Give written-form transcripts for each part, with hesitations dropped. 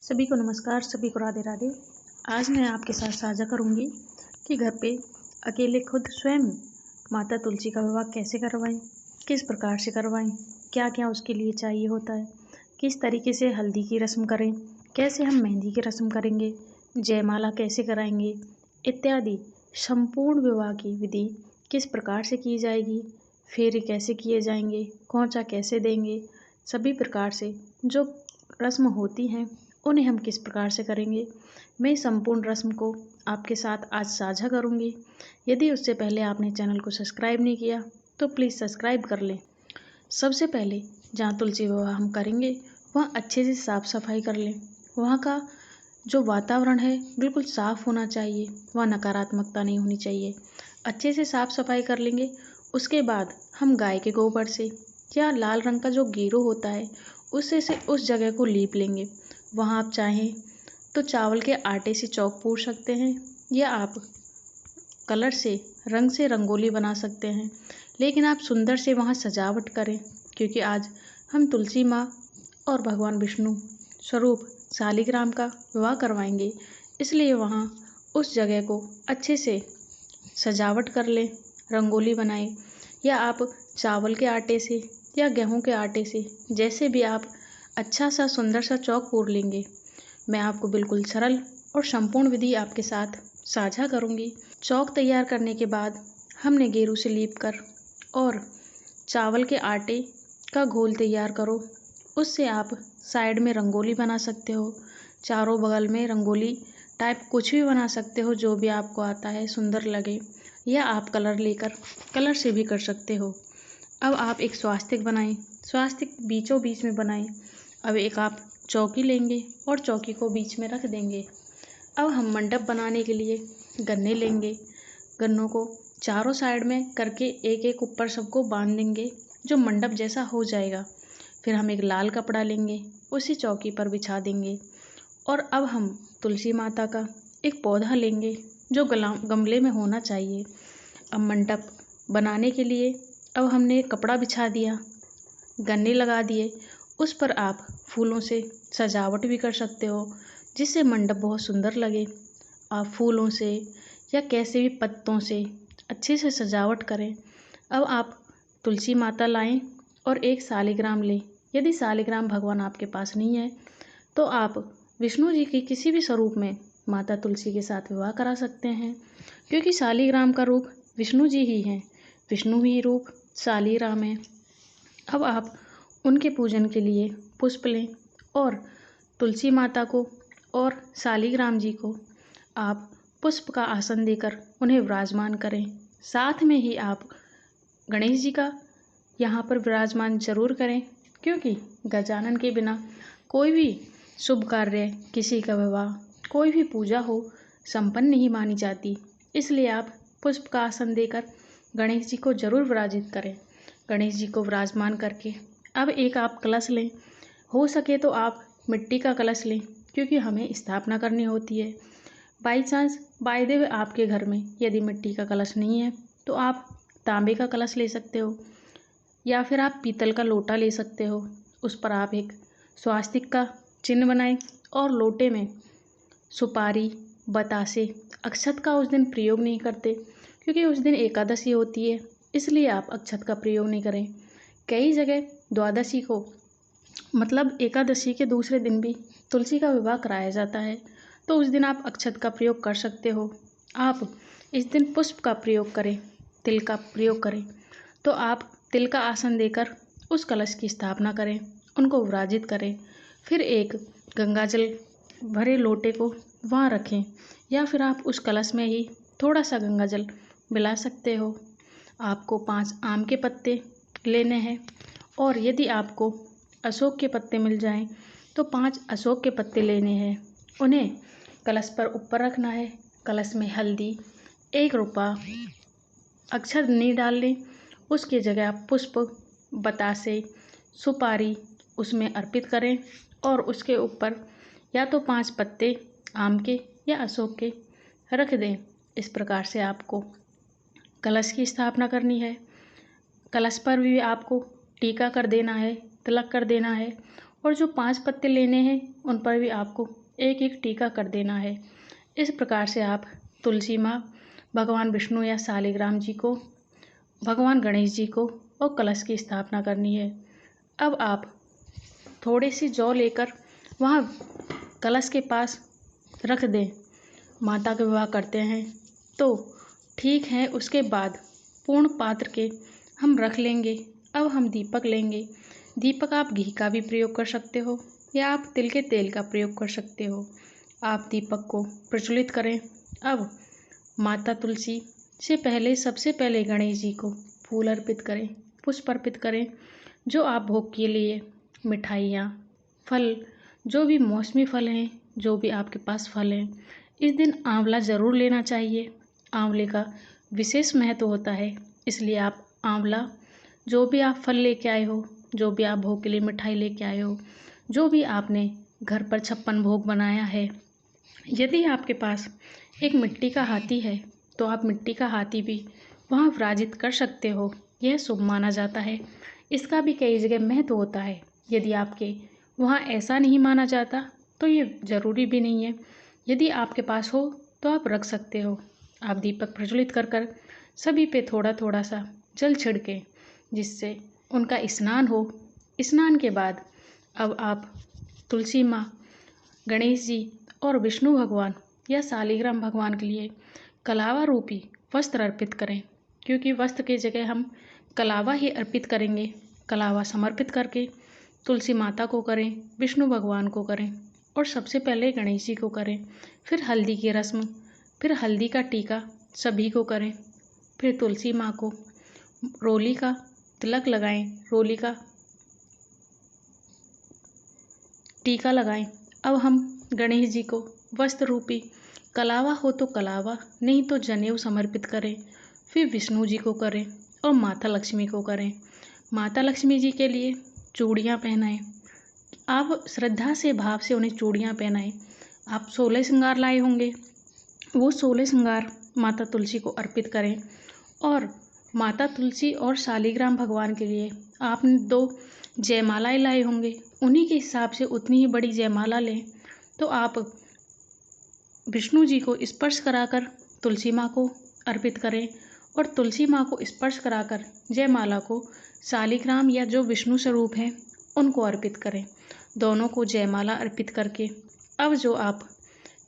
सभी को नमस्कार, सभी को राधे राधे। आज मैं आपके साथ साझा करूंगी कि घर पे अकेले खुद स्वयं माता तुलसी का विवाह कैसे करवाएं, किस प्रकार से करवाएं, क्या क्या उसके लिए चाहिए होता है, किस तरीके से हल्दी की रस्म करें, कैसे हम मेहंदी की रस्म करेंगे, जयमाला कैसे कराएंगे इत्यादि संपूर्ण विवाह की विधि किस प्रकार से की जाएगी, फेरे कैसे किए जाएंगे, खोंचा कैसे देंगे, सभी प्रकार से जो रस्म होती हैं उन्हें हम किस प्रकार से करेंगे, मैं संपूर्ण रस्म को आपके साथ आज साझा करूंगी। यदि उससे पहले आपने चैनल को सब्सक्राइब नहीं किया तो प्लीज़ सब्सक्राइब कर लें। सबसे पहले जहाँ तुलसी विवाह हम करेंगे वहाँ अच्छे से साफ़ सफाई कर लें। वहाँ का जो वातावरण है बिल्कुल साफ़ होना चाहिए, वहाँ नकारात्मकता नहीं होनी चाहिए। अच्छे से साफ़ सफाई कर लेंगे। उसके बाद हम गाय के गोबर से या लाल रंग का जो गेरू होता है उससे से उस जगह को लीप लेंगे। वहाँ आप चाहें तो चावल के आटे से चौक पूर सकते हैं या आप कलर से रंग से रंगोली बना सकते हैं, लेकिन आप सुंदर से वहाँ सजावट करें क्योंकि आज हम तुलसी माँ और भगवान विष्णु स्वरूप शालिग्राम का विवाह करवाएंगे। इसलिए वहाँ उस जगह को अच्छे से सजावट कर लें, रंगोली बनाएं या आप चावल के आटे से या गेहूं के आटे से जैसे भी आप अच्छा सा सुंदर सा चौक पूर लेंगे। मैं आपको बिल्कुल सरल और संपूर्ण विधि आपके साथ साझा करूंगी। चौक तैयार करने के बाद हमने गेरू से लीप कर और चावल के आटे का घोल तैयार करो। उससे आप साइड में रंगोली बना सकते हो, चारों बगल में रंगोली टाइप कुछ भी बना सकते हो जो भी आपको आता है सुंदर लगे, या आप कलर लेकर कलर से भी कर सकते हो। अब आप एक स्वास्तिक बनाएं, स्वास्तिक बीचों बीच में बनाएं। अब एक आप चौकी लेंगे और चौकी को बीच में रख देंगे। अब हम मंडप बनाने के लिए गन्ने लेंगे, गन्नों को चारों साइड में करके एक एक ऊपर सबको बांध देंगे जो मंडप जैसा हो जाएगा। फिर हम एक लाल कपड़ा लेंगे, उसी चौकी पर बिछा देंगे और अब हम तुलसी माता का एक पौधा लेंगे जो गमले में होना चाहिए। अब मंडप बनाने के लिए अब हमने एक कपड़ा बिछा दिया, गन्ने लगा दिए, उस पर आप फूलों से सजावट भी कर सकते हो जिससे मंडप बहुत सुंदर लगे। आप फूलों से या कैसे भी पत्तों से अच्छे से सजावट करें। अब आप तुलसी माता लाएं और एक शालिग्राम लें। यदि शालिग्राम भगवान आपके पास नहीं है तो आप विष्णु जी की किसी भी स्वरूप में माता तुलसी के साथ विवाह करा सकते हैं, क्योंकि शालिग्राम का रूप विष्णु जी ही हैं, विष्णु ही रूप शालिग्राम है। अब आप उनके पूजन के लिए पुष्प लें और तुलसी माता को और शालिग्राम जी को आप पुष्प का आसन देकर उन्हें विराजमान करें। साथ में ही आप गणेश जी का यहाँ पर विराजमान जरूर करें, क्योंकि गजानन के बिना कोई भी शुभ कार्य, किसी का विवाह, कोई भी पूजा हो संपन्न नहीं मानी जाती। इसलिए आप पुष्प का आसन देकर गणेश जी को जरूर विराजित करें। गणेश जी को विराजमान करके अब एक आप कलश लें, हो सके तो आप मिट्टी का कलश लें क्योंकि हमें स्थापना करनी होती है। By chance by the way आपके घर में यदि मिट्टी का कलश नहीं है तो आप तांबे का कलश ले सकते हो या फिर आप पीतल का लोटा ले सकते हो। उस पर आप एक स्वास्तिक का चिन्ह बनाएं और लोटे में सुपारी, बतासे, अक्षत का उस दिन प्रयोग नहीं करते क्योंकि उस दिन एकादशी होती है, इसलिए आप अक्षत का प्रयोग नहीं करें। कई जगह द्वादशी को मतलब एकादशी के दूसरे दिन भी तुलसी का विवाह कराया जाता है, तो उस दिन आप अक्षत का प्रयोग कर सकते हो। आप इस दिन पुष्प का प्रयोग करें, तिल का प्रयोग करें, तो आप तिल का आसन देकर उस कलश की स्थापना करें, उनको विराजित करें। फिर एक गंगा जल भरे लोटे को वहाँ रखें या फिर आप उस कलश में ही थोड़ा सा गंगा जल मिला सकते हो। आपको 5 आम के पत्ते लेने हैं और यदि आपको अशोक के पत्ते मिल जाएं तो 5 अशोक के पत्ते लेने हैं। उन्हें कलश पर ऊपर रखना है। कलश में हल्दी, 1 रुपया, अक्षत नहीं डालने, उसकी जगह आप पुष्प, बतासे, सुपारी उसमें अर्पित करें और उसके ऊपर या तो 5 पत्ते आम के या अशोक के रख दें। इस प्रकार से आपको कलश की स्थापना करनी है। कलश पर भी आपको टीका कर देना है, तिलक कर देना है और जो 5 पत्ते लेने हैं उन पर भी आपको एक एक टीका कर देना है। इस प्रकार से आप तुलसी माँ, भगवान विष्णु या शालिग्राम जी को, भगवान गणेश जी को और कलश की स्थापना करनी है। अब आप थोड़ी सी जौ लेकर वहाँ कलश के पास रख दें। माता का विवाह करते हैं तो ठीक है, उसके बाद पूर्ण पात्र के हम रख लेंगे। अब हम दीपक लेंगे। दीपक आप घी का भी प्रयोग कर सकते हो या आप तिल के तेल का प्रयोग कर सकते हो। आप दीपक को प्रज्वलित करें। अब माता तुलसी से पहले सबसे पहले गणेश जी को फूल अर्पित करें, पुष्प अर्पित करें। जो आप भोग के लिए मिठाइयाँ, फल, जो भी मौसमी फल हैं, जो भी आपके पास फल हैं, इस दिन आंवला ज़रूर लेना चाहिए। आंवले का विशेष महत्व होता है, इसलिए आप आंवला, जो भी आप फल लेके आए हो, जो भी आप भोग के लिए मिठाई लेके आए हो, जो भी आपने घर पर 56 भोग बनाया है, यदि आपके पास एक मिट्टी का हाथी है तो आप मिट्टी का हाथी भी वहाँ विराजित कर सकते हो। यह शुभ माना जाता है। इसका भी कई जगह महत्व होता है। यदि आपके वहाँ ऐसा नहीं माना जाता तो ये ज़रूरी भी नहीं है। यदि आपके पास हो तो आप रख सकते हो। आप दीपक प्रज्वलित कर कर सभी पे थोड़ा थोड़ा सा जल छिड़कें, जिससे उनका स्नान हो। स्नान के बाद अब आप तुलसी माँ, गणेश जी और विष्णु भगवान या शालिग्राम भगवान के लिए कलावा रूपी वस्त्र अर्पित करें, क्योंकि वस्त्र की जगह हम कलावा ही अर्पित करेंगे। कलावा समर्पित करके तुलसी माता को करें, विष्णु भगवान को करें और सबसे पहले गणेश जी को करें। फिर हल्दी की रस्म, फिर हल्दी का टीका सभी को करें। फिर तुलसी माँ को रोली का तिलक लगाएं, रोली का टीका लगाएं। अब हम गणेश जी को वस्त्र रूपी कलावा हो तो कलावा, नहीं तो जनेऊ समर्पित करें। फिर विष्णु जी को करें और माता लक्ष्मी को करें। माता लक्ष्मी जी के लिए चूड़ियाँ पहनाएं। आप श्रद्धा से, भाव से उन्हें चूड़ियाँ पहनाएं। आप 16 श्रृंगार लाए होंगे, वो 16 श्रृंगार माता तुलसी को अर्पित करें। और माता तुलसी और शालिग्राम भगवान के लिए आपने 2 जयमालाएँ लाए होंगे, उन्हीं के हिसाब से उतनी ही बड़ी जयमाला लें। तो आप विष्णु जी को स्पर्श कराकर तुलसी माँ को अर्पित करें और तुलसी माँ को स्पर्श कराकर जयमाला को शालिग्राम या जो विष्णु स्वरूप हैं उनको अर्पित करें। दोनों को जयमाला अर्पित करके अब जो आप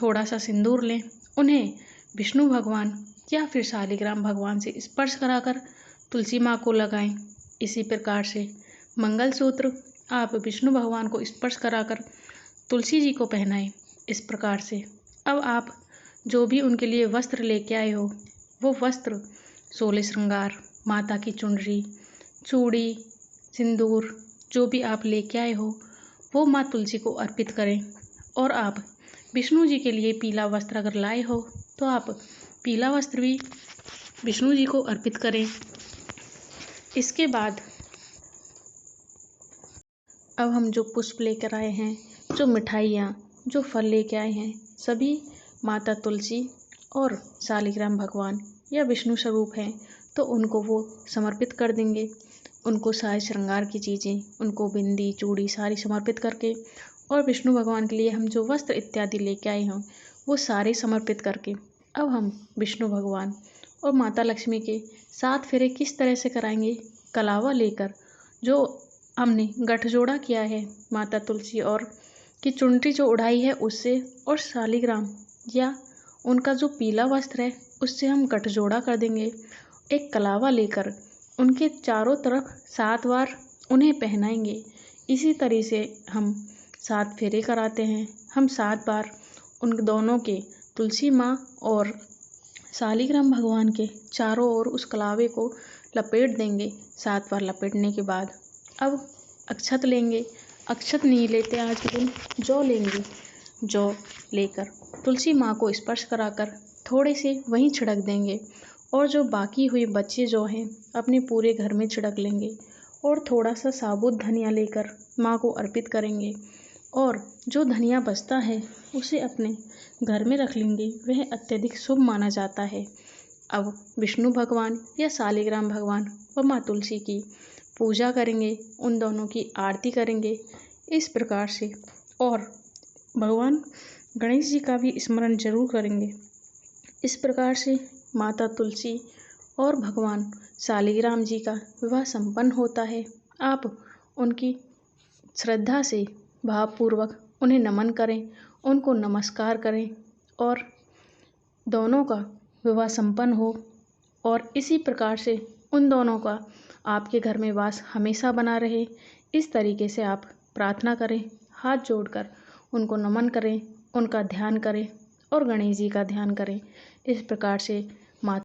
थोड़ा सा सिंदूर लें, उन्हें विष्णु भगवान या फिर शालिग्राम भगवान से स्पर्श कराकर तुलसी माँ को लगाएं। इसी प्रकार से मंगलसूत्र आप विष्णु भगवान को स्पर्श कराकर तुलसी जी को पहनाएं। इस प्रकार से अब आप जो भी उनके लिए वस्त्र लेके आए हो, वो वस्त्र 16 श्रृंगार, माता की चुनरी, चूड़ी, सिंदूर, जो भी आप लेके आए हो, वो माँ तुलसी को अर्पित करें। और आप विष्णु जी के लिए पीला वस्त्र अगर लाए हो तो आप पीला वस्त्र भी विष्णु जी को अर्पित करें। इसके बाद अब हम जो पुष्प लेकर आए हैं, जो मिठाइयाँ, जो फल लेके आए हैं, सभी माता तुलसी और शालिग्राम भगवान या विष्णु स्वरूप हैं तो उनको वो समर्पित कर देंगे। उनको सारे श्रृंगार की चीज़ें, उनको बिंदी, चूड़ी सारी समर्पित करके और विष्णु भगवान के लिए हम जो वस्त्र इत्यादि लेके आए हों वो सारे समर्पित करके अब हम विष्णु भगवान और माता लक्ष्मी के 7 फेरे किस तरह से कराएंगे। कलावा लेकर जो हमने गठजोड़ा किया है माता तुलसी और की चुनरी जो उड़ाई है उससे, और शालिग्राम या उनका जो पीला वस्त्र है उससे हम गठजोड़ा कर देंगे। एक कलावा लेकर उनके चारों तरफ 7 बार उन्हें पहनाएंगे। इसी तरह से हम 7 फेरे कराते हैं। हम 7 बार उन दोनों के, तुलसी माँ और शालिग्राम भगवान के चारों ओर उस कलावे को लपेट देंगे। 7 बार लपेटने के बाद अब अक्षत लेंगे। अक्षत नहीं लेते आज के दिन, जौ लेंगे। जौ लेकर तुलसी माँ को स्पर्श कराकर थोड़े से वहीं छिड़क देंगे और जो बाकी हुई बच्चे जो हैं अपने पूरे घर में छिड़क लेंगे। और थोड़ा सा साबुत धनिया लेकर माँ को अर्पित करेंगे और जो धनिया बचता है उसे अपने घर में रख लेंगे। वह अत्यधिक शुभ माना जाता है। अब विष्णु भगवान या शालिग्राम भगवान व माँ तुलसी की पूजा करेंगे, उन दोनों की आरती करेंगे। इस प्रकार से और भगवान गणेश जी का भी स्मरण जरूर करेंगे। इस प्रकार से माता तुलसी और भगवान शालिग्राम जी का विवाह संपन्न होता है। आप उनकी श्रद्धा से भावपूर्वक उन्हें नमन करें, उनको नमस्कार करें और दोनों का विवाह संपन्न हो और इसी प्रकार से उन दोनों का आपके घर में वास हमेशा बना रहे। इस तरीके से आप प्रार्थना करें, हाथ जोड़कर उनको नमन करें, उनका ध्यान करें और गणेश जी का ध्यान करें। इस प्रकार से